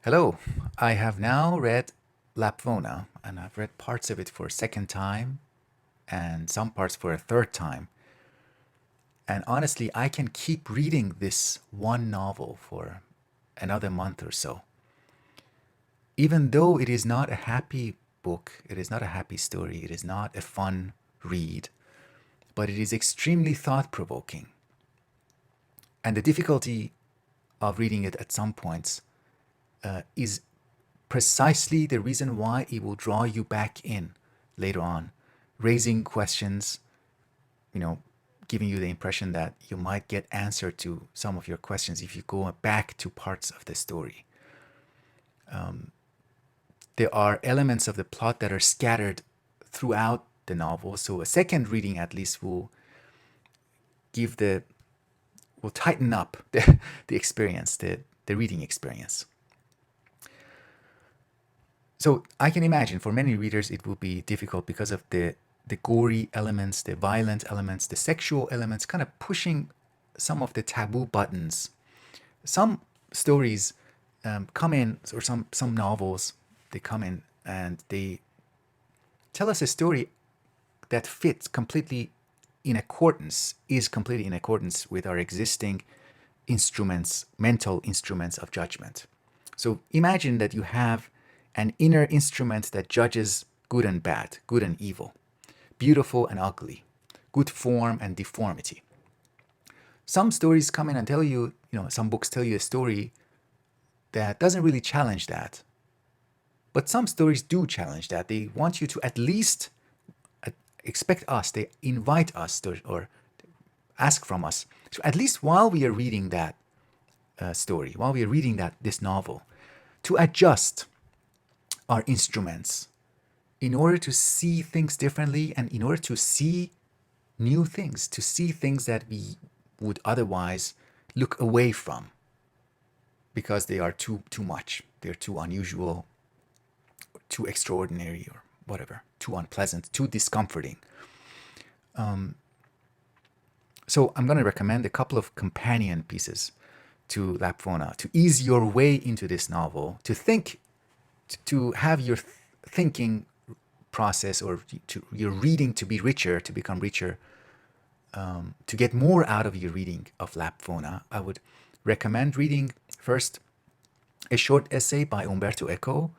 Hello, I have now read Lapvona, and I've read parts of it for a second time and some parts for a third time. And honestly, I can keep reading this one novel for another month or so. Even though it is not a happy book, it is not a happy story, it is not a fun read, but it is extremely thought provoking. And the difficulty of reading it at some points is precisely the reason why it will draw you back in later on, raising questions, you know, giving you the impression that you might get answer to some of your questions if you go back to parts of the story. There are elements of the plot that are scattered throughout the novel, so a second reading at least give the will tighten up the experience, the reading experience. So I can imagine for many readers it will be difficult because of the gory elements, the violent elements, the sexual elements, kind of pushing some of the taboo buttons. Some stories come in, or some novels, they come in and they tell us a story that fits completely is completely in accordance with our existing instruments, mental instruments of judgment. So imagine that you have an inner instrument that judges good and bad, good and evil, beautiful and ugly, good form and deformity. Some stories come in and tell you, some books tell you a story that doesn't really challenge that. But some stories do challenge that. They want you to at least expect us, they invite us to, or ask from us. So at least while we are reading that story, while we are reading this novel, to adjust our instruments in order to see things differently and in order to see new things, to see things that we would otherwise look away from because they are too much, they're too unusual, too extraordinary, or whatever, too unpleasant, too discomforting. So I'm going to recommend a couple of companion pieces to Lapvona to ease your way into this novel, to think, to have your thinking process, or your reading to be richer, to become richer, to get more out of your reading of Lapvona. I would recommend reading first a short essay by Umberto Eco.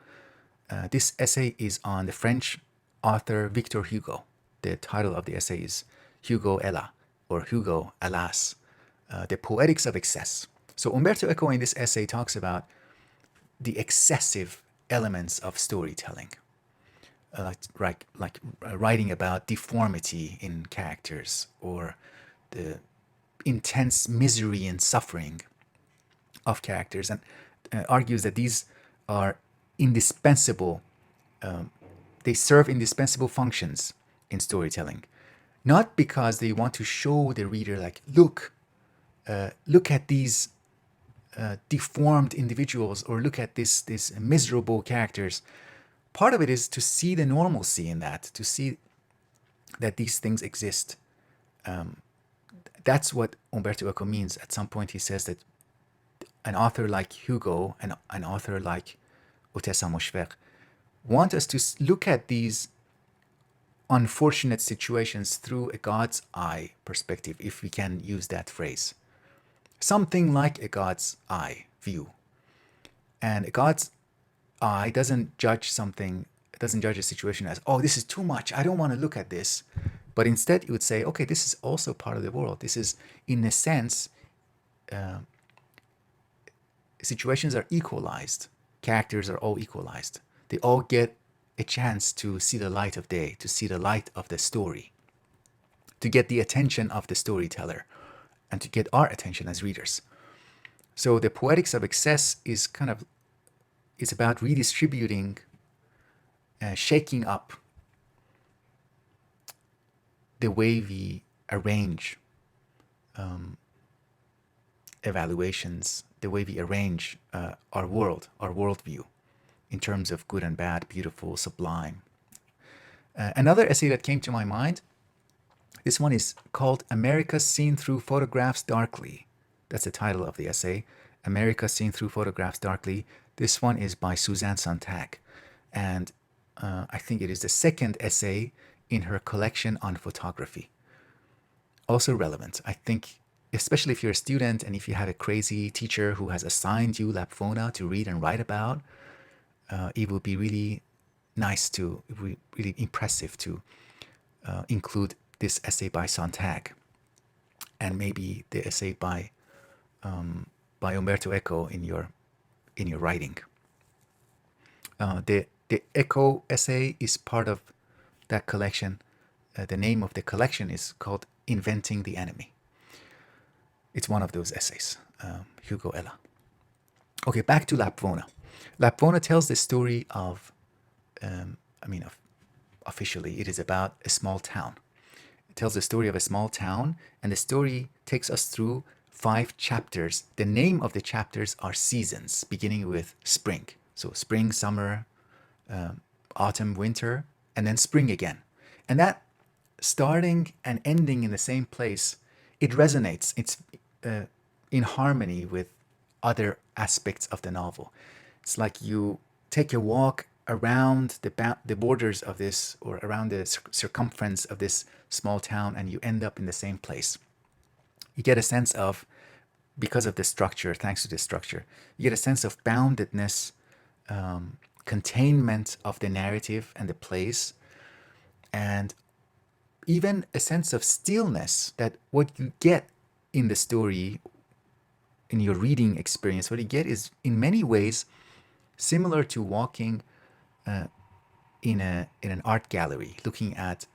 This essay is on the French author Victor Hugo. The title of the essay is Hugo Ella, or Hugo Alas, The Poetics of Excess. So Umberto Eco in this essay talks about the excessive elements of storytelling, like writing about deformity in characters, or the intense misery and suffering of characters, and argues that these are indispensable, they serve indispensable functions in storytelling, not because they want to show the reader, like, look at these deformed individuals, or look at these miserable characters. Part of it is to see the normalcy in that, to see that these things exist. That's what Umberto Eco means. At some point he says that an author like Hugo and an author like Ottessa Moshfegh want us to look at these unfortunate situations through a God's eye perspective, if we can use that phrase. Something like a God's eye view. And a God's eye doesn't judge a situation as, oh, this is too much, I don't want to look at this. But instead, it would say, okay, this is also part of the world. This is, in a sense, situations are equalized. Characters are all equalized. They all get a chance to see the light of day, to see the light of the story, to get the attention of the storyteller, and to get our attention as readers. So the Poetics of Excess is about redistributing, shaking up the way we arrange evaluations, the way we arrange our worldview, in terms of good and bad, beautiful, sublime. Another essay that came to my mind, this one is called America Seen Through Photographs Darkly. That's the title of the essay, America Seen Through Photographs Darkly. This one is by Suzanne Sontag, and I think it is the second essay in her collection on photography. Also relevant, I think, especially if you're a student and if you have a crazy teacher who has assigned you Lapvona to read and write about, it would be really nice to, really impressive to include this essay by Sontag and maybe the essay by Umberto Eco in your writing. The Eco essay is part of that collection. The name of the collection is called Inventing the Enemy. It's one of those essays, Hugo Ella. Okay, back to Lapvona. Lapvona tells the story of, officially, it is about a small town. It tells the story of a small town, and the story takes us through 5 chapters. The name of the chapters are seasons, beginning with spring. So spring, summer, autumn, winter, and then spring again. And that starting and ending in the same place, it resonates. It's in harmony with other aspects of the novel. It's like you take a walk around the borders of this, or around the circumference of this small town, and you end up in the same place. You get a sense of, because of the structure, thanks to the structure, you get a sense of boundedness, containment of the narrative and the place, and even a sense of stillness, that what you get in the story, in your reading experience, what you get is in many ways similar to walking in an art gallery, looking at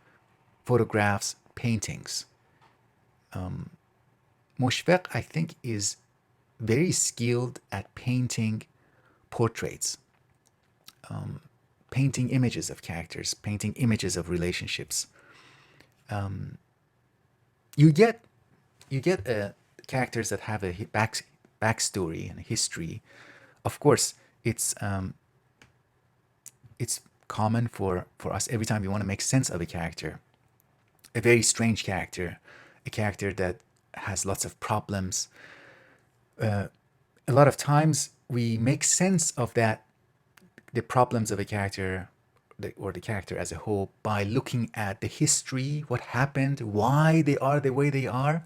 photographs, paintings. Moshfegh, I think, is very skilled at painting portraits, painting images of characters, painting images of relationships. You get characters that have a backstory and a history. Of course, it's common for us every time we want to make sense of a character, a very strange character, a character that has lots of problems. A lot of times we make sense of that, the problems of a character, or the character as a whole, by looking at the history, what happened, why they are the way they are.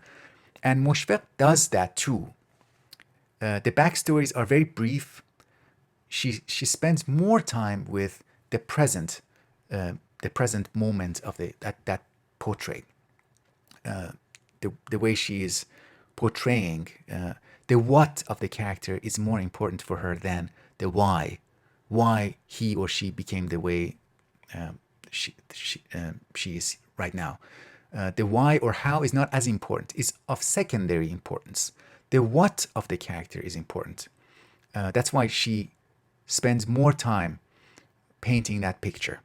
And Moshfegh does that too. The backstories are very brief. She spends more time with the present moment of that portrait. The way she is portraying the what of the character is more important for her than the why he or she became the way she is right now. The why or how is not as important, is of secondary importance. The what of the character is important. That's why she spends more time painting that picture,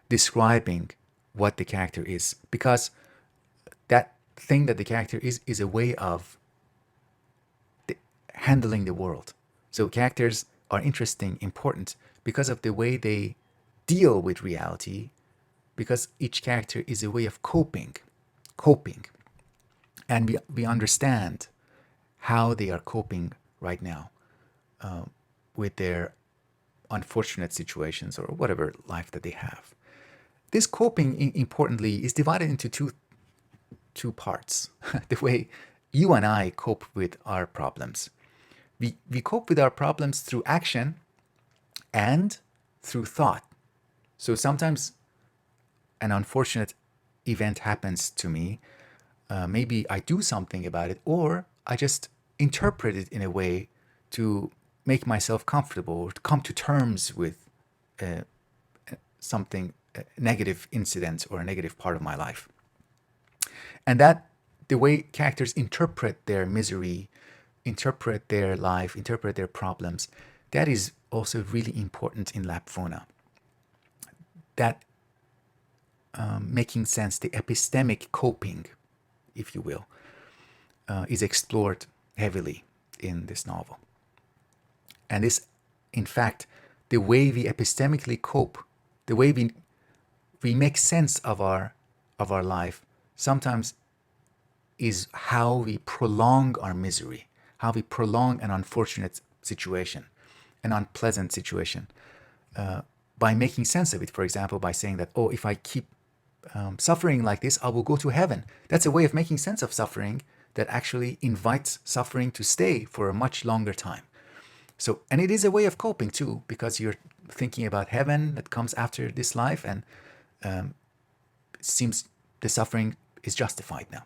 describing what the character is, because that thing that the character is a way of handling the world. So characters are interesting, important, because of the way they deal with reality, because each character is a way of coping. And we understand how they are coping right now with their unfortunate situations or whatever life that they have. This coping, importantly, is divided into two parts. The way you and I cope with our problems. We cope with our problems through action and through thought. So sometimes an unfortunate event happens to me. Maybe I do something about it, or I just interpret it in a way to make myself comfortable, or to come to terms with something, a negative incident or a negative part of my life. And that, the way characters interpret their misery, interpret their life, interpret their problems, that is also really important in Lapvona. That making sense, the epistemic coping, if you will, is explored heavily in this novel. And this, in fact, the way we epistemically cope, the way we make sense of our life, sometimes is how we prolong our misery, how we prolong an unfortunate situation. an unpleasant situation by making sense of it. For example, by saying that, oh, if I keep suffering like this, I will go to heaven. That's a way of making sense of suffering that actually invites suffering to stay for a much longer time. So, and it is a way of coping too, because you're thinking about heaven that comes after this life, and it seems the suffering is justified now.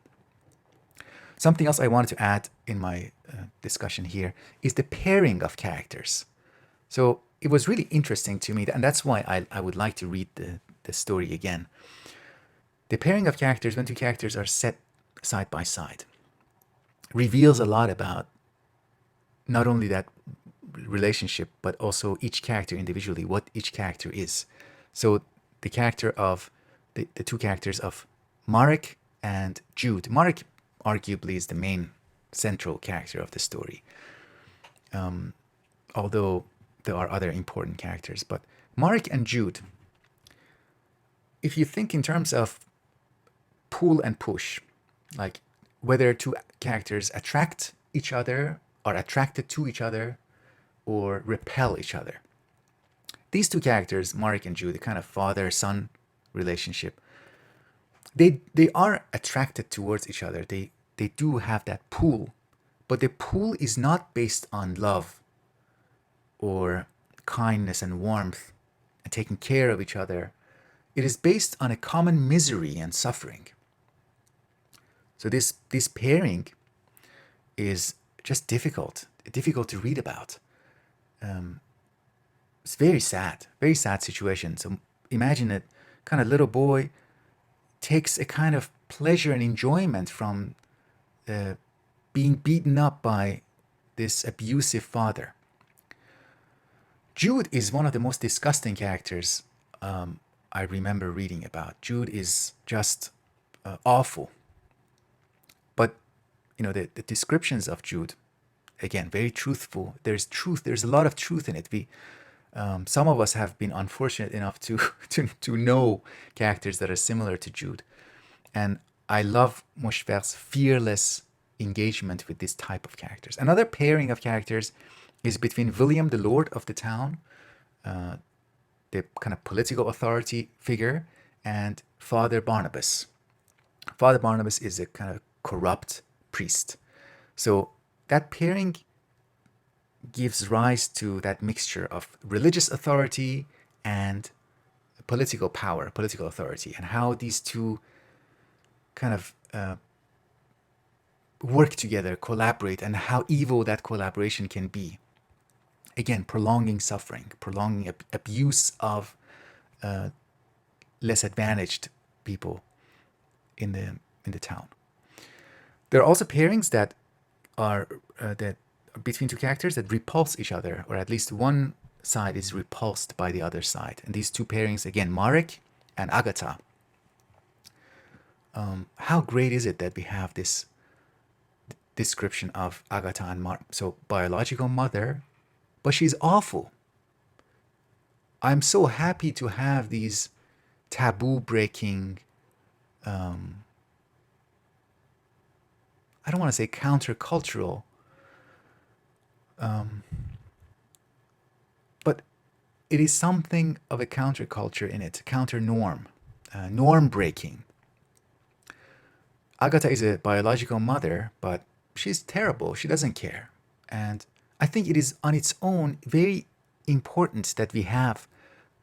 Something else I wanted to add in my discussion here is the pairing of characters. So it was really interesting to me, and that's why I would like to read the story again. The pairing of characters, when two characters are set side by side, reveals a lot about not only that relationship, but also each character individually, what each character is. So the character of the two characters of Marek and Jude. Marek arguably is the main central character of the story, although there are other important characters. But Marek and Jude, if you think in terms of pull and push, like whether two characters attract each other, are attracted to each other, or repel each other. These two characters, Marek and Jude, the kind of father-son relationship, they are attracted towards each other. They do have that pull, but the pull is not based on love or kindness and warmth and taking care of each other. It is based on a common misery and suffering. So this pairing is just difficult to read about. It's very sad situation. So imagine a kind of little boy takes a kind of pleasure and enjoyment from being beaten up by this abusive father. Jude is one of the most disgusting characters I remember reading about. Jude is just awful. But, you know, the descriptions of Jude, again, very truthful. There's truth. There's a lot of truth in it. Some of us have been unfortunate enough to know characters that are similar to Jude. And I love Moshfegh's fearless engagement with this type of characters. Another pairing of characters is between William, the lord of the town, the kind of political authority figure, and Father Barnabas. Father Barnabas is a kind of corrupt priest. So that pairing gives rise to that mixture of religious authority and political power, political authority, and how these two kind of work together, collaborate, and how evil that collaboration can be. Again, prolonging suffering, prolonging abuse of less advantaged people in the town. There are also pairings that are between two characters that repulse each other, or at least one side is repulsed by the other side. And these two pairings, again, Marek and Agatha. How great is it that we have this description of Agatha and Marek? So biological mother, but she's awful. I'm so happy to have these taboo breaking, I don't want to say countercultural, but it is something of a counterculture in it, counter norm, norm breaking. Agatha is a biological mother, but she's terrible. She doesn't care. And I think it is on its own very important that we have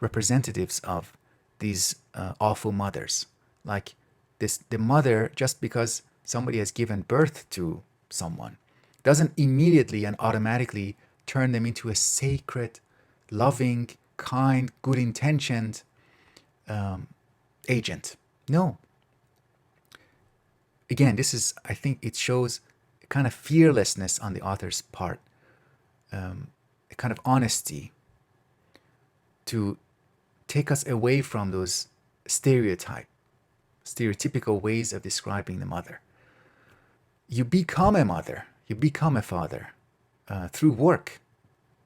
representatives of these awful mothers. Like the mother, just because somebody has given birth to someone, doesn't immediately and automatically turn them into a sacred, loving, kind, good-intentioned agent. No. Again, I think it shows a kind of fearlessness on the author's part, a kind of honesty to take us away from those stereotypical ways of describing the mother. You become a mother, you become a father through work,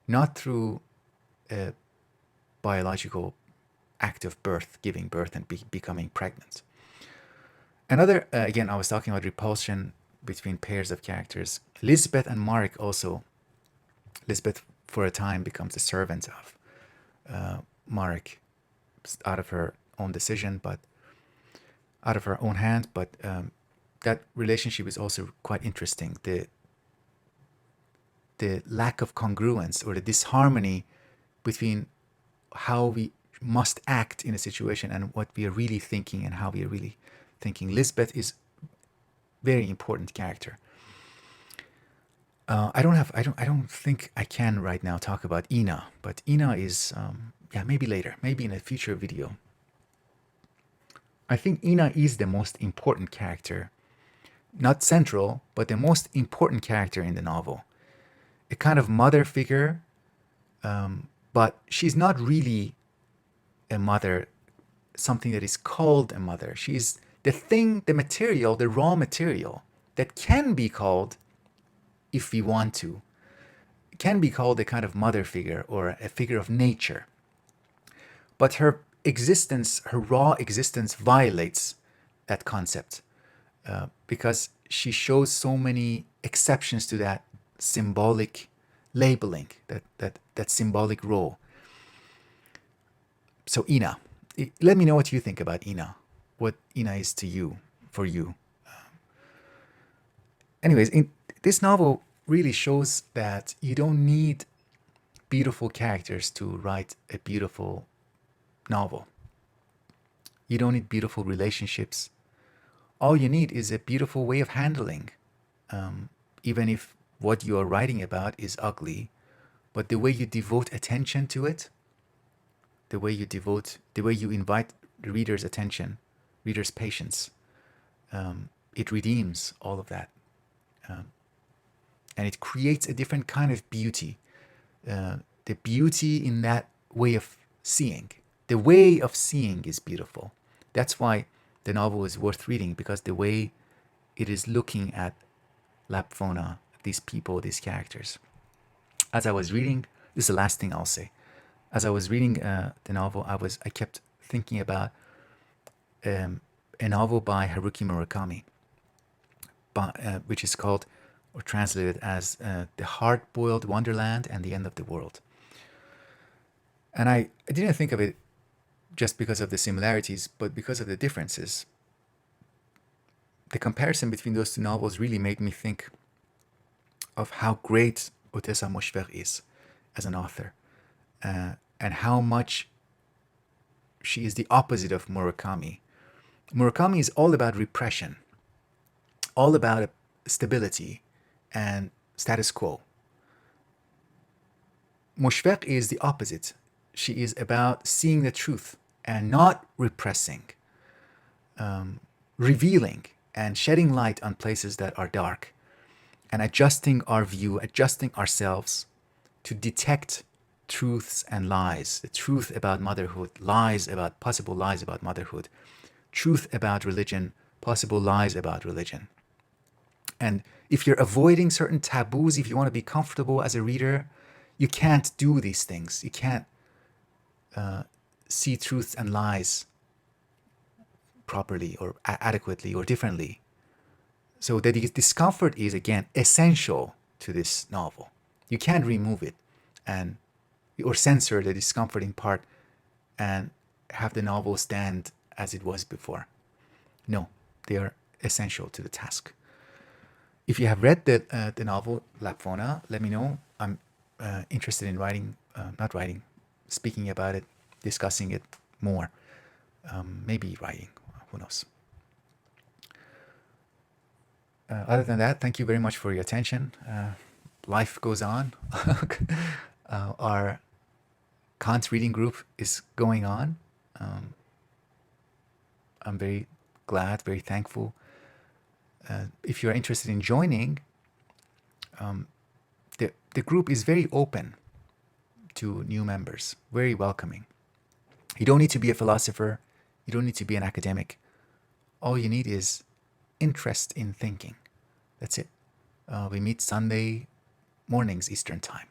not through a biological act of birth, giving birth and becoming pregnant. Another, again, I was talking about repulsion between pairs of characters. Lisbeth and Marek also. Lisbeth for a time becomes the servant of Marek, out of her own decision, but out of her own hand. But that relationship is also quite interesting. The lack of congruence or the disharmony between how we must act in a situation and what we are really thinking and how we are really thinking. Lisbeth is very important character. I don't think I can right now talk about Ina, but Ina is, yeah, maybe later, maybe in a future video. I think Ina is the most important character, not central, but the most important character in the novel. A kind of mother figure, but she's not really a mother, something that is called a mother. She's the thing, the material, the raw material that can be called, if we want to, can be called a kind of mother figure or a figure of nature. But her existence, her raw existence, violates that concept because she shows so many exceptions to that symbolic labeling, that symbolic role. So Ina, let me know what you think about Ina, what Ina is to you, for you. Anyways, this novel really shows that you don't need beautiful characters to write a beautiful novel. You don't need beautiful relationships. All you need is a beautiful way of handling, even if what you are writing about is ugly, but the way you devote attention to it, the way you invite the reader's attention, reader's patience, it redeems all of that. And it creates a different kind of beauty. The beauty in that way of seeing. The way of seeing is beautiful. That's why the novel is worth reading, because the way it is looking at Lapvona, these people, these characters. As I was reading, this is the last thing I'll say. As I was reading the novel, I kept thinking about a novel by Haruki Murakami, which is called, or translated as, The Hard-Boiled Wonderland and the End of the World. And I didn't think of it just because of the similarities, but because of the differences. The comparison between those two novels really made me think of how great Ottessa Moshfegh is as an author, and how much she is the opposite of Murakami. Murakami is all about repression, all about stability and status quo. Moshfegh is the opposite. She is about seeing the truth and not repressing, revealing and shedding light on places that are dark, and adjusting our view, adjusting ourselves to detect truths and lies. The truth about motherhood, possible lies about motherhood, truth about religion, possible lies about religion. And if you're avoiding certain taboos, if you want to be comfortable as a reader, you can't do these things. You can't see truths and lies properly or adequately or differently. So the discomfort is, again, essential to this novel. You can't remove it or censor the discomforting part and have the novel stand as it was before. No, they are essential to the task. If you have read the novel Lapvona, let me know. I'm interested in speaking about it, discussing it more. Maybe writing, who knows. Other than that, thank you very much for your attention. Life goes on. Our Kant reading group is going on. I'm very glad, very thankful. If you're interested in joining, the group is very open to new members, very welcoming. You don't need to be a philosopher. You don't need to be an academic. All you need is interest in thinking. That's it. We meet Sunday mornings Eastern time.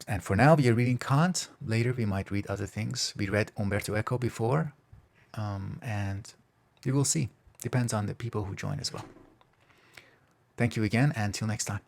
And for now, we are reading Kant. Later, we might read other things. We read Umberto Eco before, and we will see. Depends on the people who join as well. Thank you again, and till next time.